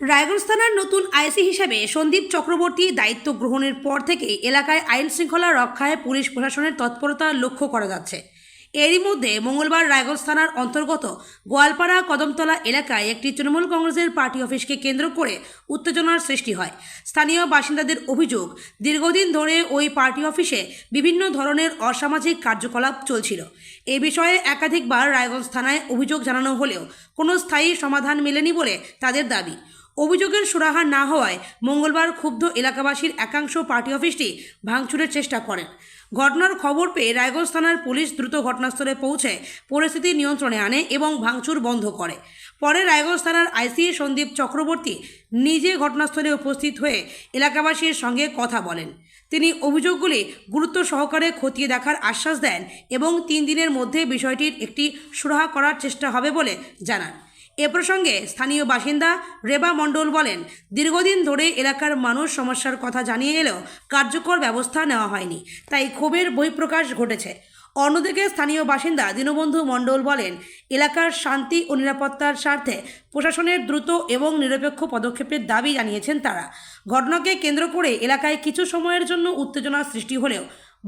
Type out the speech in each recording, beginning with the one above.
রায়গঞ্জ থানার নতুন আইসি হিসেবে সন্দীপ চক্রবর্তী দায়িত্ব গ্রহণের পর থেকে এলাকায় আইন শৃঙ্খলা রক্ষায় পুলিশ প্রশাসনের তৎপরতা লক্ষ্য করা যাচ্ছে। এরই মধ্যে মঙ্গলবার রায়গঞ্জ থানার অন্তর্গত গোয়ালপাড়া কদমতলা এলাকায় একটি তৃণমূল কংগ্রেসের পার্টি অফিসকে কেন্দ্র করে উত্তেজনার সৃষ্টি হয়। স্থানীয় বাসিন্দাদের অভিযোগ, দীর্ঘদিন ধরে ওই পার্টি অফিসে বিভিন্ন ধরনের অসামাজিক কার্যকলাপ চলছিল। এ বিষয়ে একাধিকবার রায়গঞ্জ থানায় অভিযোগ জানানো হলেও কোনো স্থায়ী সমাধান মেলেনি বলে তাদের দাবি। অভিযোগের সুরাহা না হওয়ায় মঙ্গলবার ক্ষুব্ধ এলাকাবাসীর একাংশ পার্টি অফিসটি ভাঙচুরের চেষ্টা করেন। ঘটনার খবর পেয়ে রায়গঞ্জ থানার পুলিশ দ্রুত ঘটনাস্থলে পৌঁছে পরিস্থিতি নিয়ন্ত্রণে আনে এবং ভাঙচুর বন্ধ করে। পরে রায়গঞ্জ থানার আইসি সন্দীপ চক্রবর্তী নিজে ঘটনাস্থলে উপস্থিত হয়ে এলাকাবাসীর সঙ্গে কথা বলেন। তিনি অভিযোগগুলি গুরুত্ব সহকারে খতিয়ে দেখার আশ্বাস দেন এবং 3 দিনের মধ্যে বিষয়টির একটি সুরাহা করার চেষ্টা হবে বলে জানান। এ প্রসঙ্গে স্থানীয় বাসিন্দা রেবা মণ্ডল বলেন, দীর্ঘদিন ধরে এলাকার মানুষ সমস্যার কথা জানিয়ে এলেও কার্যকর ব্যবস্থা নেওয়া হয়নি, তাই ক্ষোভের বহিঃপ্রকাশ ঘটেছে। অন্যদিকে স্থানীয় বাসিন্দা দীনবন্ধু মণ্ডল বলেন, এলাকার শান্তি ও নিরাপত্তার স্বার্থে প্রশাসনের দ্রুত এবং নিরপেক্ষ পদক্ষেপের দাবি জানিয়েছেন তারা। ঘটনাকে কেন্দ্র করে এলাকায় কিছু সময়ের জন্য উত্তেজনা সৃষ্টি হলেও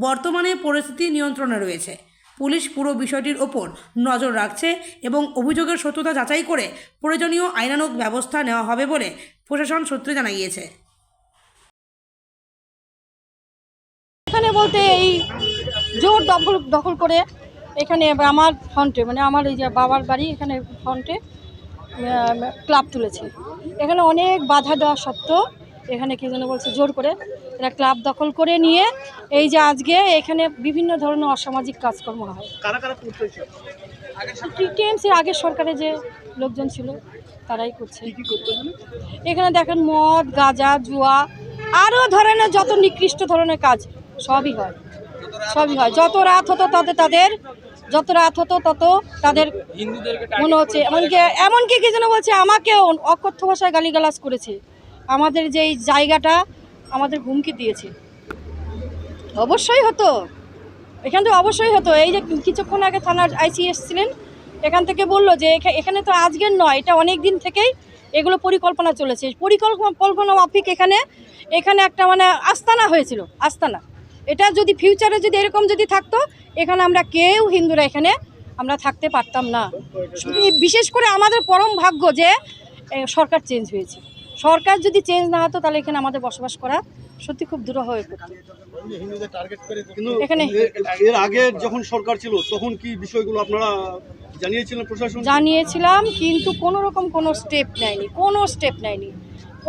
বর্তমানে পরিস্থিতি নিয়ন্ত্রণে রয়েছে। পুলিশ পুরো বিষয়টির ওপর নজর রাখছে এবং অভিযোগের সত্যতা যাচাই করে প্রয়োজনীয় আইনানুগ ব্যবস্থা নেওয়া হবে বলে প্রশাসন সূত্রে জানা গিয়েছে। এখানে বলতে এই জোর দখল করে এখানে আমার ফ্রন্টে, মানে আমার এই যে বাবার বাড়ি এখানে ফ্রন্টে ক্লাব তুলেছে। এখানে অনেক বাধা দেওয়া সত্ত্বেও এখানে কি যেন বলছে জোর করে এরা ক্লাব দখল করে নিয়ে এই যে আজকে এখানে বিভিন্ন ধরনের অসামাজিক কাজকর্ম হয়। টিএমসির আগের সরকারে যে লোকজন ছিল তারাই করছে। এখানে দেখেন মদ, গাঁজা, জুয়া, আরও ধরনের যত নিকৃষ্ট ধরনের কাজ সবই হয়। যত রাত হতো যত রাত হতো তত তাদের মনে হচ্ছে এমনকি কি যেন বলছে আমাকেও অকথ্য ভাষায় গালিগালাজ করেছে। আমাদের যেই জায়গাটা আমাদের হুমকি দিয়েছে। অবশ্যই হতো, এখান থেকে অবশ্যই হতো। এই যে কিছুক্ষণ আগে থানার আইসি এসেছিলেন, এখান থেকে বললো যে এখানে তো আজকের নয়, এটা অনেক দিন থেকেই এগুলো পরিকল্পনা চলেছে। পরিকল্পনা মাফিক এখানে একটা মানে আস্তানা হয়েছিল, আস্তানা। এটা যদি ফিউচারে যদি এরকম যদি থাকতো, এখানে আমরা কেউ হিন্দুরা এখানে আমরা থাকতে পারতাম না। বিশেষ করে আমাদের পরম ভাগ্য যে সরকার চেঞ্জ হয়েছে। সরকার যদি চেঞ্জ না হতো তাহলে এখানে আমাদের বসবাস করা সত্যি খুব দূর হয়ে পড়তো। এখানে এর আগে যখন সরকার ছিল তখন কি বিষয়গুলো আপনারা জানিয়েছিলেন প্রশাসন? জানিয়েছিলাম, কিন্তু কোনো রকম কোনো স্টেপ নেয়নি।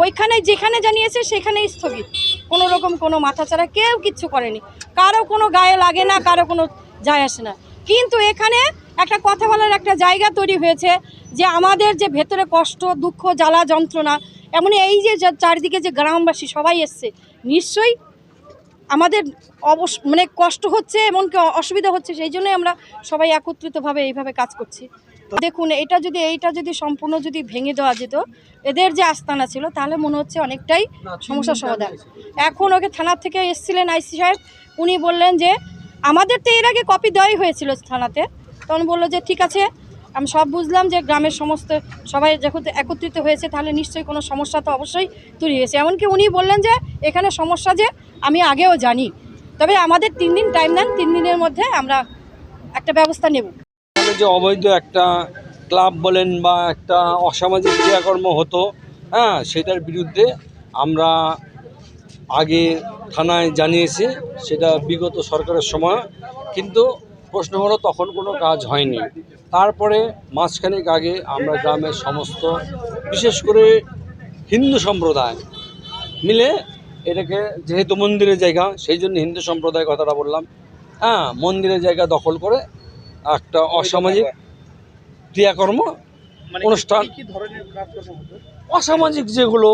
ওইখানে যেখানে জানিয়েছে সেখানেই স্থগিত। কোনো রকম কোনো মাথাচাড়া কেউ কিচ্ছু করেনি। কারো কোনো গায়ে লাগে না, কারো কোনো যায় আসে না। কিন্তু এখানে একটা কথা বলার একটা জায়গা তৈরি হয়েছে যে আমাদের যে ভেতরে কষ্ট, দুঃখ, জ্বালা, যন্ত্রণা, এমনই এই যে চারিদিকে যে গ্রামবাসী সবাই এসছে, নিশ্চয়ই আমাদের মানে কষ্ট হচ্ছে, এমনকি অসুবিধা হচ্ছে। সেই জন্যই আমরা সবাই একত্রিতভাবে এইভাবে কাজ করছি। দেখুন, এইটা যদি সম্পূর্ণ যদি ভেঙে দেওয়া যেত, এদের যে আস্তানা ছিল, তাহলে মনে হচ্ছে অনেকটাই সমস্যার সমাধান। এখন ওকে থানার থেকে এসেছিলেন আইসি সাহেব, উনি বললেন যে আমাদের তো এর আগে কপি দেওয়াই হয়েছিল থানাতে। তখন বললো যে ঠিক আছে, আমি সব বুঝলাম যে গ্রামের সমস্ত সবাই যখন একত্রিত হয়েছে তাহলে নিশ্চয়ই কোনো সমস্যা তো অবশ্যই তৈরি হয়েছে। এমনকি উনি বললেন যে এখানে সমস্যা যে আমি আগেও জানি, তবে আমাদের 3 দিন টাইম দেন, 3 দিনের মধ্যে আমরা একটা ব্যবস্থা নেব। যে অবৈধ একটা ক্লাব বলেন বা একটা অসামাজিক ক্রিয়াকর্ম হতো, সেটার বিরুদ্ধে আমরা আগে থানায় জানিয়েছি, সেটা বিগত সরকারের সময়। কিন্তু প্রশ্ন হলো তখন কোনো কাজ হয়নি। তারপরে মাসখানেক আগে আমরা গ্রামের সমস্ত, বিশেষ করে হিন্দু সম্প্রদায় মিলে এটাকে, যেহেতু মন্দিরের জায়গা সেই জন্য হিন্দু সম্প্রদায় কথাটা বললাম, মন্দিরের জায়গা দখল করে একটা অসামাজিক ক্রিয়াকর্ম অনুষ্ঠান, অসামাজিক যেগুলো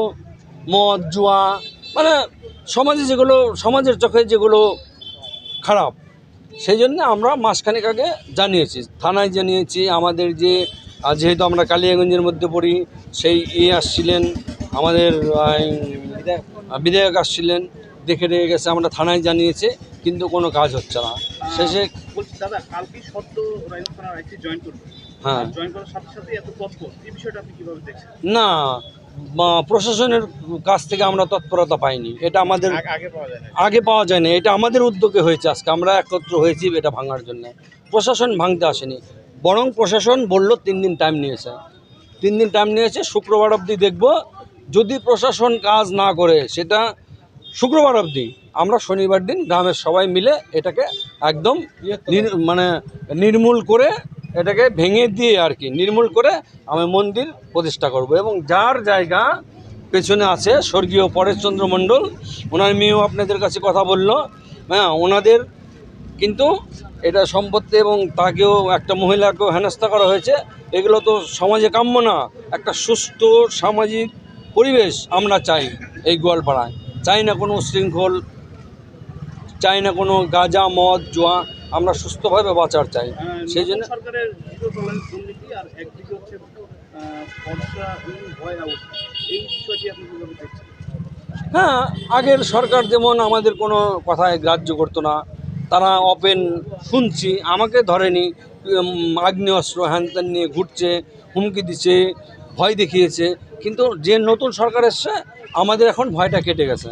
মদ, জুয়া, মানে সমাজে যেগুলো, সমাজের চোখে যেগুলো খারাপ, সেই জন্য আমরা মাসখানেক আগে জানিয়েছি, থানায় জানিয়েছি। আমাদের যেহেতু আমরা কালিয়াগঞ্জের মধ্যে পড়ি, সেই আসছিলেন আমাদের বিধায়ক আসছিলেন, দেখে গেছে, আমরা থানায় জানিয়েছি, কিন্তু কোনো কাজ হচ্ছে না। শেষে বলছি দাদা, কালকে সদ্য রায়গঞ্জ থানার আইসি জয়েন করবে, জয়েন করার সাথে সাথে এত তৎপর, এই বিষয়টা আপনি কিভাবে দেখছেন? না, প্রশাসনের কাছ থেকে আমরা তৎপরতা পাইনি। এটা আমাদের আগে পাওয়া যায় না, এটা আমাদের উদ্যোগে হয়েছে। আজকে আমরা একত্র হয়েছি এটা ভাঙার জন্য, প্রশাসন ভাঙতে আসেনি। বরং প্রশাসন বলল 3 দিন টাইম নিয়েছে, 3 দিন টাইম নিয়েছে। শুক্রবার অবধি দেখব, যদি প্রশাসন কাজ না করে সেটা শুক্রবার অবধি আমরা শনিবার দিন গ্রামের সবাই মিলে এটাকে একদম মানে নির্মূল করে, এটাকে ভেঙে দিয়ে আর কি নির্মূল করে আমি মন্দির প্রতিষ্ঠা করব। এবং যার জায়গা পেছনে আছে স্বর্গীয় পরেশচন্দ্র মণ্ডল, ওনার মেয়েও আপনাদের কাছে কথা বলল। হ্যাঁ, ওনাদের কিন্তু এটা সম্পত্তি এবং তাকেও, একটা মহিলাকেও হেনস্থা করা হয়েছে। এগুলো তো সমাজে কাম্য না। একটা সুস্থ সামাজিক পরিবেশ আমরা চাই এই গোয়ালপাড়ায়। চাই না কোনো উশৃঙ্খল, চাই না কোনো গাঁজা মদ জুয়া, আমরা সুস্থভাবে বাঁচার চাই। সেই জন্য সরকারের দুর্নীতি আর একদিকে হচ্ছে ভয় আউট, এই বিষয়টি আপনি কিভাবে দেখছেন? হ্যাঁ, আগের সরকার যেমন আমাদের কোনো কথায় গ্রাহ্য করতো না, তারা ওপেন শুনছি, আমাকে ধরেনি, আগ্নেয়াস্ত্র হ্যান ত্যান নিয়ে ঘুরছে, হুমকি দিচ্ছে, ভয় দেখিয়েছে। কিন্তু যে নতুন সরকার এসছে আমাদের এখন ভয়টা কেটে গেছে।